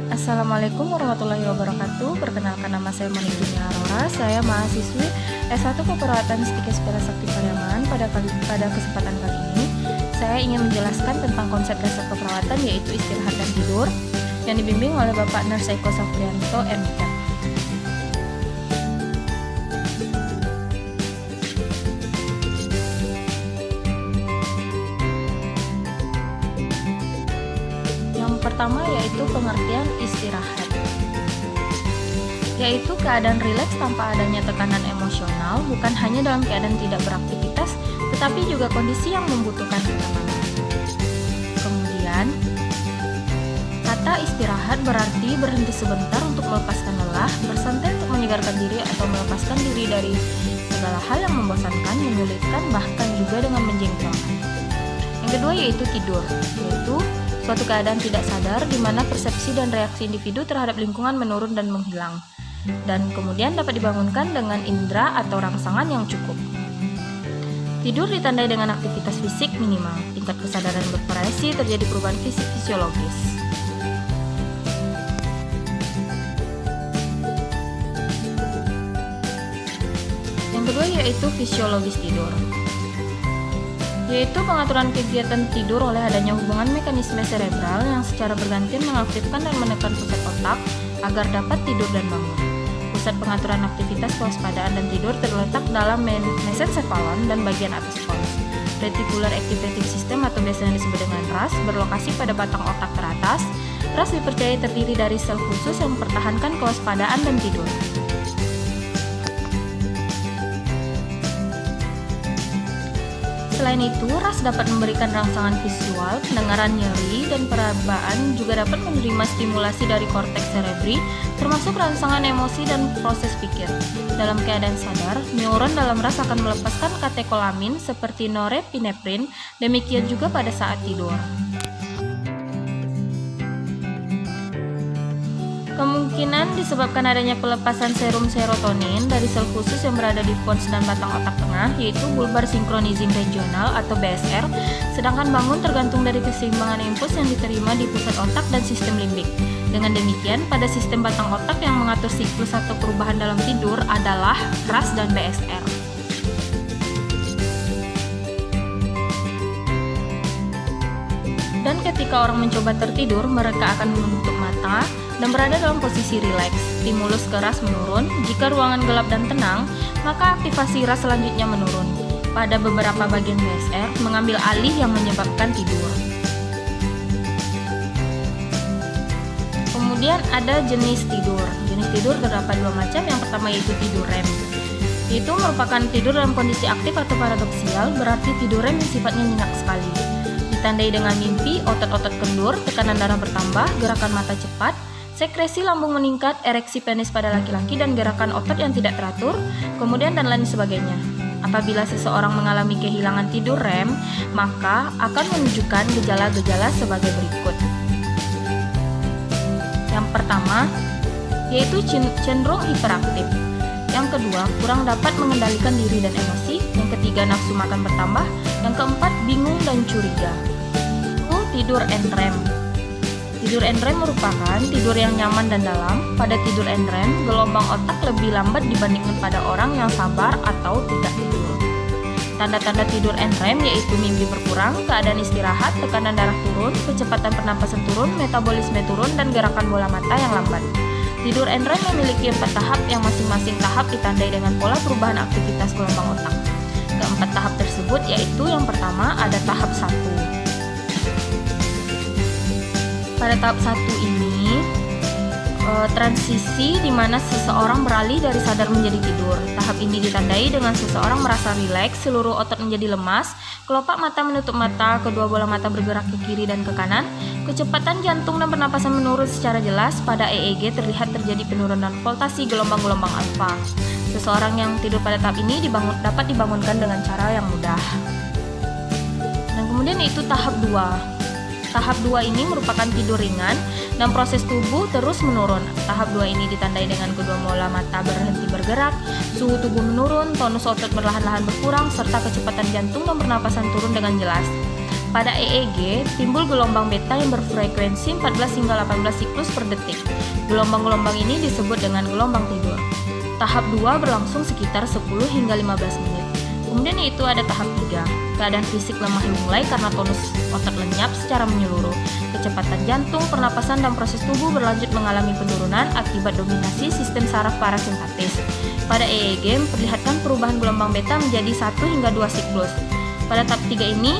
Assalamualaikum warahmatullahi wabarakatuh. Perkenalkan, nama saya Monique Aurora. Saya mahasiswi S1 Keperawatan Stikes Pera Sakti Pariaman. Pada kesempatan kali ini, saya ingin menjelaskan tentang konsep dasar keperawatan, yaitu istirahat dan tidur, yang dibimbing oleh Bapak Nurse Eko Safrianto, MK. Pertama yaitu pengertian istirahat, yaitu keadaan rileks tanpa adanya tekanan emosional, bukan hanya dalam keadaan tidak beraktivitas, tetapi juga kondisi yang membutuhkan ketenangan. Kemudian, kata istirahat berarti berhenti sebentar untuk melepaskan lelah, bersantai untuk menyegarkan diri atau melepaskan diri dari segala hal yang membosankan, menyulitkan, bahkan juga dengan menjengkelkan. Yang kedua yaitu tidur, yaitu suatu keadaan tidak sadar di mana persepsi dan reaksi individu terhadap lingkungan menurun dan menghilang, dan kemudian dapat dibangunkan dengan indera atau rangsangan yang cukup. Tidur ditandai dengan aktivitas fisik minimal, tingkat kesadaran bervariasi, terjadi perubahan fisik fisiologis. Yang kedua yaitu fisiologis tidur, yaitu pengaturan kegiatan tidur oleh adanya hubungan mekanisme serebral yang secara bergantian mengaktifkan dan menekan pusat otak agar dapat tidur dan bangun. Pusat pengaturan aktivitas kewaspadaan dan tidur terletak dalam mesencephalon dan bagian atas pons. Reticular activating system atau biasanya disebut dengan RAS berlokasi pada batang otak teratas. RAS dipercaya terdiri dari sel khusus yang mempertahankan kewaspadaan dan tidur. Selain itu, RAS dapat memberikan rangsangan visual, pendengaran nyeri, dan perabaan, juga dapat menerima stimulasi dari korteks cerebri, termasuk rangsangan emosi dan proses pikir. Dalam keadaan sadar, neuron dalam RAS akan melepaskan katekolamin seperti norepinefrin, demikian juga pada saat tidur. Kemungkinan disebabkan adanya pelepasan serum serotonin dari sel khusus yang berada di pons dan batang otak tengah, yaitu bulbar synchronizing regional atau BSR, sedangkan bangun tergantung dari keseimbangan impuls yang diterima di pusat otak dan sistem limbik. Dengan demikian, pada sistem batang otak yang mengatur siklus atau perubahan dalam tidur adalah RAS dan BSR. Dan ketika orang mencoba tertidur, mereka akan menutup mata dan berada dalam posisi rileks. Stimulus ke RAS menurun. Jika ruangan gelap dan tenang, maka aktivasi RAS selanjutnya menurun. Pada beberapa bagian BSR mengambil alih yang menyebabkan tidur. Kemudian ada jenis tidur. Jenis tidur terdapat dua macam. Yang pertama yaitu tidur REM. Itu merupakan tidur dalam kondisi aktif atau paradoksial, berarti tidur REM yang sifatnya nyenyak sekali. Ditandai dengan mimpi, otot-otot kendur, tekanan darah bertambah, gerakan mata cepat, sekresi lambung meningkat, ereksi penis pada laki-laki, dan gerakan otot yang tidak teratur, kemudian dan lain sebagainya. Apabila seseorang mengalami kehilangan tidur REM, maka akan menunjukkan gejala-gejala sebagai berikut. Yang pertama, yaitu cenderung hiperaktif. Yang kedua, kurang dapat mengendalikan diri dan emosi. Yang ketiga, nafsu makan bertambah. Yang keempat, bingung dan curiga. Tidur NREM. Tidur NREM merupakan tidur yang nyaman dan dalam. Pada tidur NREM, gelombang otak lebih lambat dibandingkan pada orang yang sabar atau tidak tidur. Tanda-tanda tidur NREM yaitu mimpi berkurang, keadaan istirahat, tekanan darah turun, kecepatan pernapasan turun, metabolisme turun, dan gerakan bola mata yang lambat. Tidur NREM memiliki 4 tahap yang masing-masing tahap ditandai dengan pola perubahan aktivitas gelombang otak. Keempat tahap tersebut yaitu yang pertama ada tahap 1. Pada tahap 1 ini transisi di mana seseorang beralih dari sadar menjadi tidur. Tahap ini ditandai dengan seseorang merasa rileks, seluruh otot menjadi lemas, kelopak mata menutup mata, kedua bola mata bergerak ke kiri dan ke kanan, kecepatan jantung dan pernapasan menurun secara jelas. Pada EEG terlihat terjadi penurunan voltasi gelombang-gelombang alfa. Seseorang yang tidur pada tahap ini dapat dibangunkan dengan cara yang mudah. Dan kemudian yaitu tahap 2. Tahap 2 ini merupakan tidur ringan dan proses tubuh terus menurun. Tahap 2 ini ditandai dengan kedua bola mata berhenti bergerak, suhu tubuh menurun, tonus otot perlahan-lahan berkurang, serta kecepatan jantung dan pernapasan turun dengan jelas. pada EEG timbul gelombang beta yang berfrekuensi 14 hingga 18 siklus per detik. Gelombang-gelombang ini disebut dengan gelombang tidur. Tahap 2 berlangsung sekitar 10 hingga 15 menit. Kemudian yaitu ada tahap 3. Keadaan fisik lemah mulai karena tonus otot lenyap secara menyeluruh. Kecepatan jantung, pernapasan, dan proses tubuh berlanjut mengalami penurunan akibat dominasi sistem saraf parasimpatis. Pada EEG memperlihatkan perubahan gelombang beta menjadi 1 hingga 2 siklus. Pada tahap 3 ini,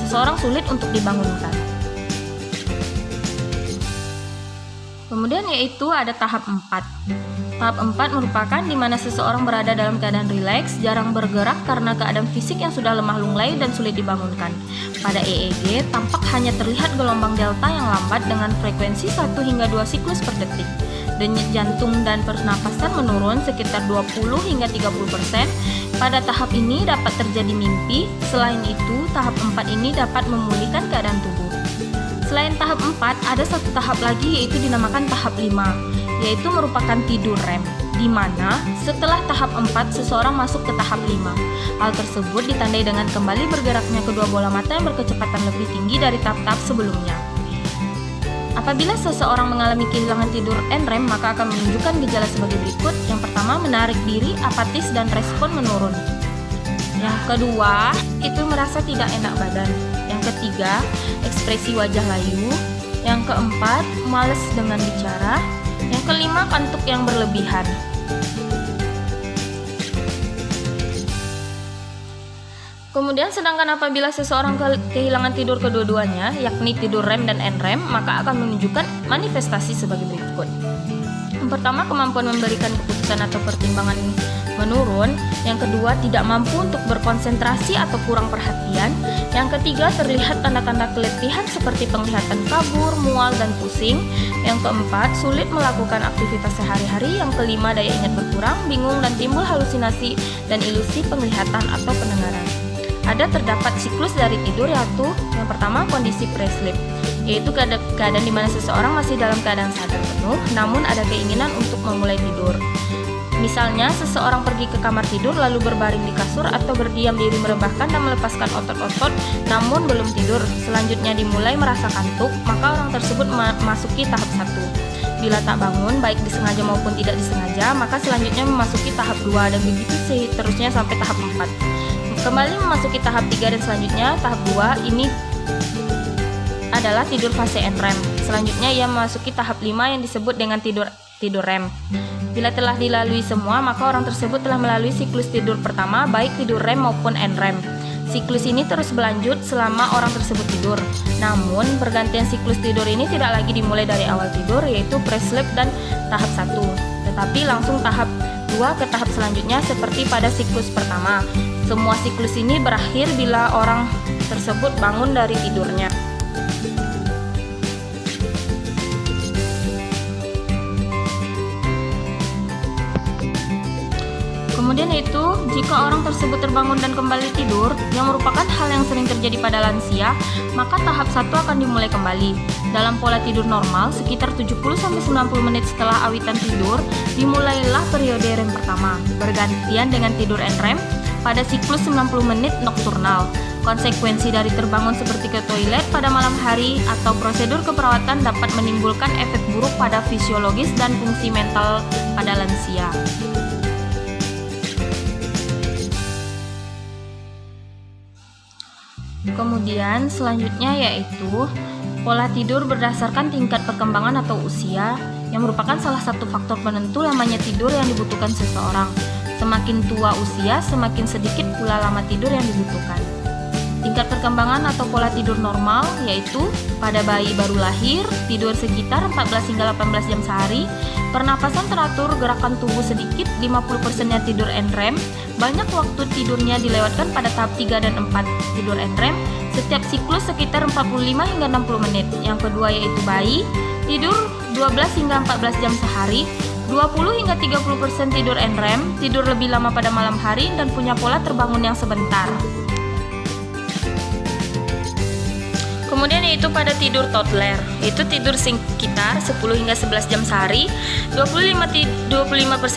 seseorang sulit untuk dibangunkan. Kemudian yaitu ada tahap 4. Tahap 4 merupakan di mana seseorang berada dalam keadaan rileks, jarang bergerak karena keadaan fisik yang sudah lemah lunglai dan sulit dibangunkan. Pada EEG, tampak hanya terlihat gelombang delta yang lambat dengan frekuensi 1 hingga 2 siklus per detik. Denyut jantung dan pernapasan menurun sekitar 20 hingga 30%. Pada tahap ini dapat terjadi mimpi. Selain itu, tahap 4 ini dapat memulihkan keadaan tubuh. Selain tahap 4, ada satu tahap lagi yaitu dinamakan tahap 5, yaitu merupakan tidur REM, di mana setelah tahap 4 seseorang masuk ke tahap 5. Hal tersebut ditandai dengan kembali bergeraknya kedua bola mata yang berkecepatan lebih tinggi dari tahap-tahap sebelumnya. Apabila seseorang mengalami kehilangan tidur NREM, maka akan menunjukkan gejala sebagai berikut. Yang pertama, menarik diri, apatis, dan respon menurun. Yang kedua, itu merasa tidak enak badan. Yang ketiga, ekspresi wajah layu. Yang keempat, malas dengan bicara. Yang kelima, kantuk yang berlebihan. Kemudian sedangkan apabila seseorang kehilangan tidur kedua-duanya, yakni tidur REM dan NREM, maka akan menunjukkan manifestasi sebagai berikut. Yang pertama, kemampuan memberikan keputusan atau pertimbangan menurun. Yang kedua, tidak mampu untuk berkonsentrasi atau kurang perhatian. Yang ketiga, terlihat tanda-tanda keletihan seperti penglihatan kabur, mual, dan pusing. Yang keempat, sulit melakukan aktivitas sehari-hari. Yang kelima, daya ingat berkurang, bingung, dan timbul halusinasi dan ilusi penglihatan atau pendengaran. Ada terdapat siklus dari tidur, yaitu yang pertama, kondisi pre-sleep, yaitu keadaan di mana seseorang masih dalam keadaan sadar penuh, namun ada keinginan untuk memulai tidur. Misalnya, seseorang pergi ke kamar tidur lalu berbaring di kasur atau berdiam diri merebahkan dan melepaskan otot-otot namun belum tidur. Selanjutnya dimulai merasa kantuk, maka orang tersebut memasuki tahap 1. Bila tak bangun, baik disengaja maupun tidak disengaja, maka selanjutnya memasuki tahap 2 dan begitu seterusnya sampai tahap 4. Kembali memasuki tahap 3 dan selanjutnya tahap 2 ini adalah tidur fase NREM. Selanjutnya ia memasuki tahap 5 yang disebut dengan tidur REM. Bila telah dilalui semua, maka orang tersebut telah melalui siklus tidur pertama, baik tidur REM maupun NREM. Siklus ini terus berlanjut selama orang tersebut tidur. Namun, pergantian siklus tidur ini tidak lagi dimulai dari awal tidur, yaitu pre-sleep dan tahap 1, tetapi langsung tahap 2 ke tahap selanjutnya seperti pada siklus pertama. Semua siklus ini berakhir bila orang tersebut bangun dari tidurnya. Kemudian yaitu, jika orang tersebut terbangun dan kembali tidur, yang merupakan hal yang sering terjadi pada lansia, maka tahap 1 akan dimulai kembali. Dalam pola tidur normal, sekitar 70-90 menit setelah awitan tidur, dimulailah periode REM pertama, bergantian dengan tidur NREM pada siklus 90 menit nokturnal. Konsekuensi dari terbangun seperti ke toilet pada malam hari atau prosedur keperawatan dapat menimbulkan efek buruk pada fisiologis dan fungsi mental pada lansia. Kemudian selanjutnya yaitu pola tidur berdasarkan tingkat perkembangan atau usia, yang merupakan salah satu faktor penentu lamanya tidur yang dibutuhkan seseorang. Semakin tua usia, semakin sedikit pula lama tidur yang dibutuhkan. Tingkat perkembangan atau pola tidur normal yaitu pada bayi baru lahir, tidur sekitar 14 hingga 18 jam sehari, pernapasan teratur, gerakan tubuh sedikit, 50%-nya tidur NREM, banyak waktu tidurnya dilewatkan pada tahap 3 dan 4 tidur NREM, setiap siklus sekitar 45 hingga 60 menit. Yang kedua yaitu bayi, tidur 12 hingga 14 jam sehari, 20 hingga 30% tidur NREM, tidur lebih lama pada malam hari, dan punya pola terbangun yang sebentar. Kemudian yaitu pada tidur toddler, yaitu tidur sekitar 10 hingga 11 jam sehari, 25%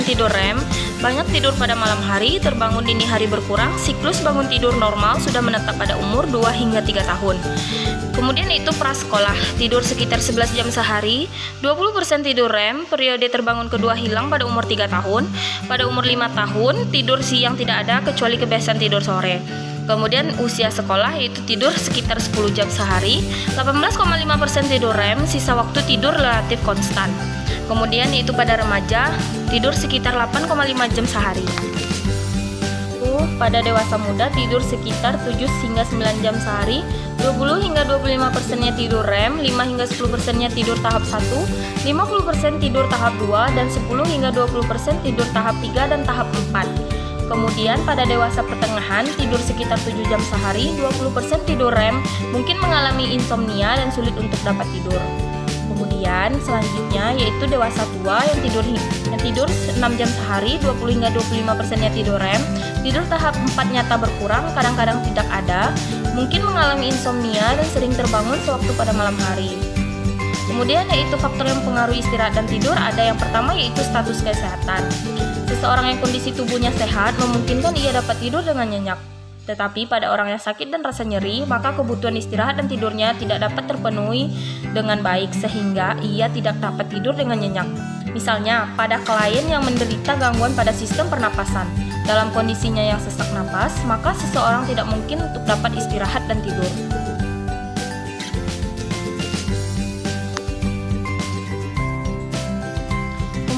tidur REM, banyak tidur pada malam hari, terbangun dini hari berkurang, siklus bangun tidur normal sudah menetap pada umur 2 hingga 3 tahun. Kemudian itu prasekolah, tidur sekitar 11 jam sehari, 20% tidur REM, periode terbangun kedua hilang pada umur 3 tahun, pada umur 5 tahun, tidur siang tidak ada kecuali kebiasaan tidur sore. Kemudian usia sekolah yaitu tidur sekitar 10 jam sehari, 18,5% tidur REM, sisa waktu tidur relatif konstan. Kemudian yaitu pada remaja, tidur sekitar 8,5 jam sehari. Pada dewasa muda tidur sekitar 7 hingga 9 jam sehari, 20 hingga 25%-nya tidur REM, 5 hingga 10%-nya tidur tahap 1, 50% tidur tahap 2, dan 10 hingga 20% tidur tahap 3 dan tahap 4. Kemudian pada dewasa pertengahan tidur sekitar 7 jam sehari, 20% tidur REM, mungkin mengalami insomnia dan sulit untuk dapat tidur. Kemudian selanjutnya yaitu dewasa tua yang tidur 6 jam sehari, 20 hingga 25%-nya tidur REM, tidur tahap 4 nyata berkurang, kadang-kadang tidak ada, mungkin mengalami insomnia dan sering terbangun sewaktu pada malam hari. Kemudian yaitu faktor yang mempengaruhi istirahat dan tidur, ada yang pertama yaitu status kesehatan. Seseorang yang kondisi tubuhnya sehat memungkinkan ia dapat tidur dengan nyenyak. Tetapi pada orang yang sakit dan rasa nyeri, maka kebutuhan istirahat dan tidurnya tidak dapat terpenuhi dengan baik sehingga ia tidak dapat tidur dengan nyenyak. Misalnya, pada klien yang menderita gangguan pada sistem pernapasan, dalam kondisinya yang sesak napas, maka seseorang tidak mungkin untuk dapat istirahat dan tidur.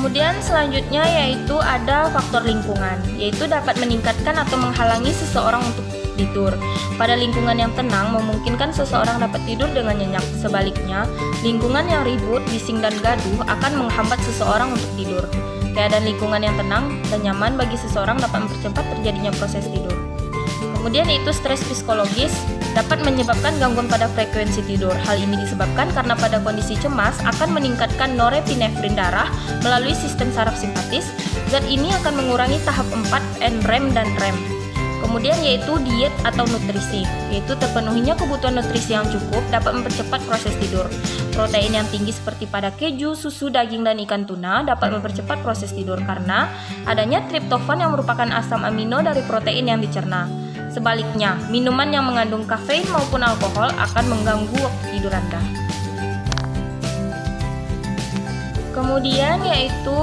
Kemudian selanjutnya yaitu ada faktor lingkungan, yaitu dapat meningkatkan atau menghalangi seseorang untuk tidur. Pada lingkungan yang tenang memungkinkan seseorang dapat tidur dengan nyenyak. Sebaliknya, lingkungan yang ribut, bising dan gaduh akan menghambat seseorang untuk tidur. Keadaan lingkungan yang tenang dan nyaman bagi seseorang dapat mempercepat terjadinya proses tidur. Kemudian itu stres psikologis dapat menyebabkan gangguan pada frekuensi tidur. Hal ini disebabkan karena pada kondisi cemas akan meningkatkan norepinefrin darah melalui sistem saraf simpatis. Zat ini akan mengurangi tahap 4 NREM dan REM. Kemudian yaitu diet atau nutrisi, yaitu terpenuhinya kebutuhan nutrisi yang cukup dapat mempercepat proses tidur. Protein yang tinggi seperti pada keju, susu, daging, dan ikan tuna dapat mempercepat proses tidur karena adanya triptofan yang merupakan asam amino dari protein yang dicerna. Sebaliknya, minuman yang mengandung kafein maupun alkohol akan mengganggu waktu tidur Anda. Kemudian yaitu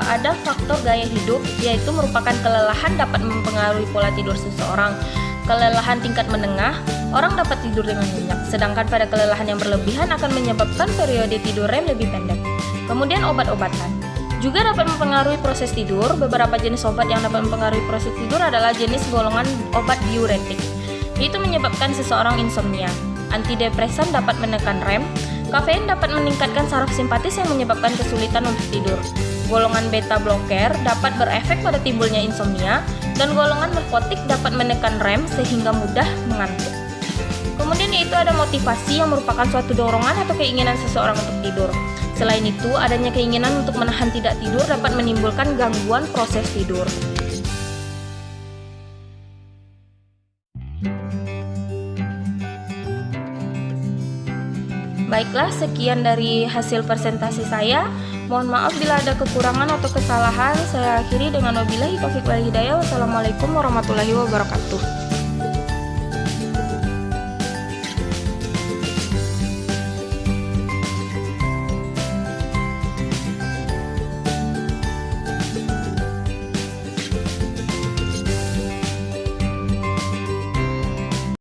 ada faktor gaya hidup, yaitu merupakan kelelahan dapat mempengaruhi pola tidur seseorang. Kelelahan tingkat menengah, orang dapat tidur dengan nyenyak, sedangkan pada kelelahan yang berlebihan akan menyebabkan periode tidur REM lebih pendek. Kemudian obat-obatan juga dapat mempengaruhi proses tidur. Beberapa jenis obat yang dapat mempengaruhi proses tidur adalah jenis golongan obat diuretik, yaitu menyebabkan seseorang insomnia. Antidepresan dapat menekan REM. Kafein dapat meningkatkan saraf simpatis yang menyebabkan kesulitan untuk tidur. Golongan beta blocker dapat berefek pada timbulnya insomnia, dan golongan narkotik dapat menekan REM sehingga mudah mengantuk. Kemudian yaitu ada motivasi yang merupakan suatu dorongan atau keinginan seseorang untuk tidur. Selain itu, adanya keinginan untuk menahan tidak tidur dapat menimbulkan gangguan proses tidur. Baiklah, sekian dari hasil presentasi saya. Mohon maaf bila ada kekurangan atau kesalahan. Saya akhiri dengan wabillahi taufiq wal hidayah. Wassalamualaikum warahmatullahi wabarakatuh.